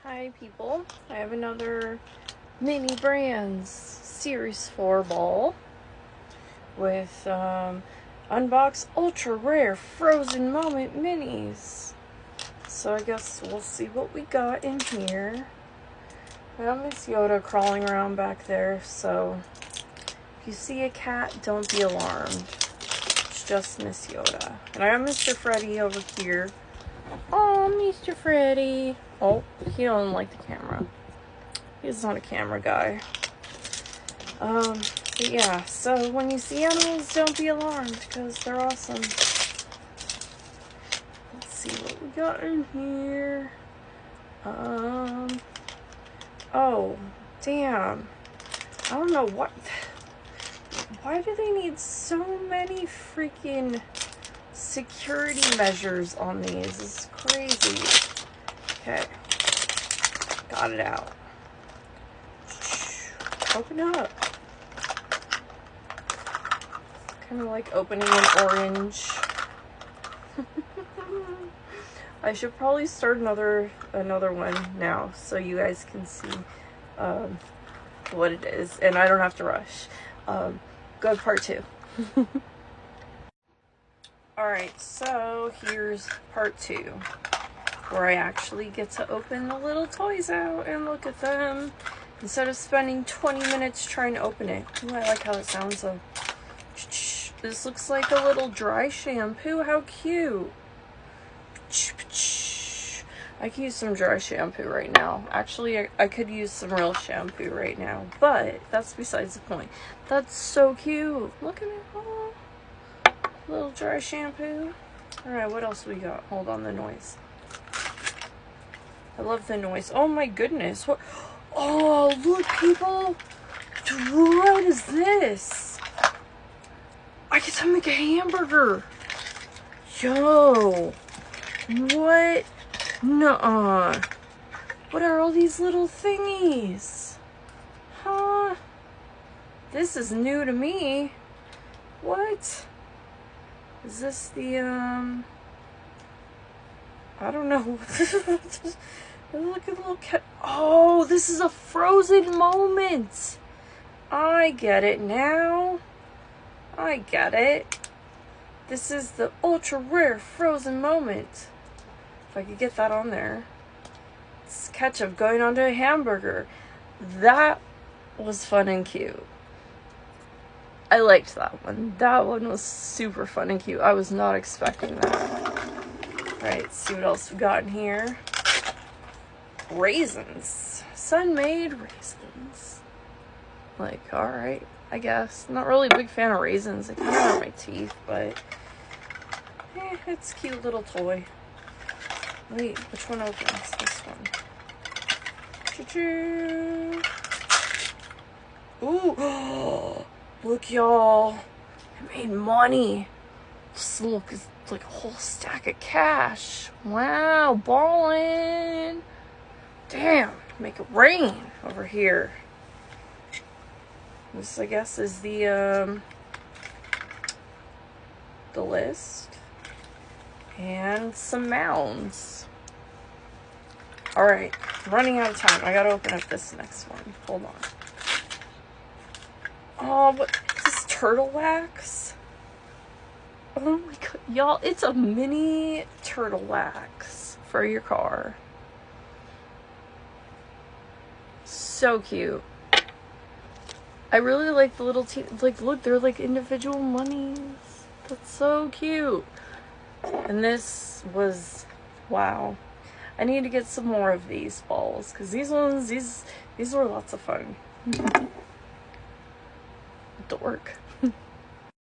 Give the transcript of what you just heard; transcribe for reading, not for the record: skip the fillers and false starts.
Hi people, I have another Mini Brands Series 4 ball with Unbox Ultra Rare Frozen Moment Minis. So I guess we'll see what we got in here. I got Miss Yoda crawling around back there, so if you see a cat, don't be alarmed. It's just Miss Yoda. And I got Mr. Freddy over here. Oh, Mr. Freddy. Oh, he don't like the camera. He's not a camera guy. But yeah, so when you see animals, don't be alarmed, because they're awesome. Let's see what we got in here. Oh, damn. I don't know what... Why do they need so many freaking security measures on these? This is crazy. Okay. Got it out. Open up. Kind of like opening an orange. I should probably start another one now so you guys can see what it is and I don't have to rush. Go to part 2. Alright, so here's part 2, where I actually get to open the little toys out and look at them instead of spending 20 minutes trying to open it. Ooh, I like how it sounds though. This looks like a little dry shampoo. How cute. I could use some dry shampoo right now. Actually, I could use some real shampoo right now, but that's besides the point. That's so cute. Look at it. Oh, little dry shampoo. Alright, what else we got? Hold on, the noise. I love the noise. Oh my goodness. What? Oh, look, people. What is this? I get to make a hamburger. Yo. What? Nuh-uh. What are all these little thingies? Huh? This is new to me. What? Is this the, I don't know. Look at the little cat. Oh, this is a frozen moment. I get it now. I get it. This is the ultra rare frozen moment. If I could get that on there. It's ketchup going onto a hamburger. That was fun and cute. I liked that one. That one was super fun and cute. I was not expecting that. Alright, let's see what else we got in here. Raisins. Sun-made raisins. Like, alright, I guess. Not really a big fan of raisins. They kind of hurt my teeth, but it's a cute little toy. Wait, which one opens? This one. Choo-choo. Ooh. Look, y'all. I made money. Just look, it's like a whole stack of cash. Wow, ballin'. Damn, make it rain over here. This, I guess, is the list. And some mounds. Alright, I'm running out of time. I gotta open up this next one. Hold on. Oh, what is this? Turtle wax? Oh my god, y'all, it's a mini turtle wax for your car. So cute. I really like the little like, look, they're like individual monies. That's so cute. And this was, wow. I need to get some more of these balls, because these ones, these were lots of fun. Dork.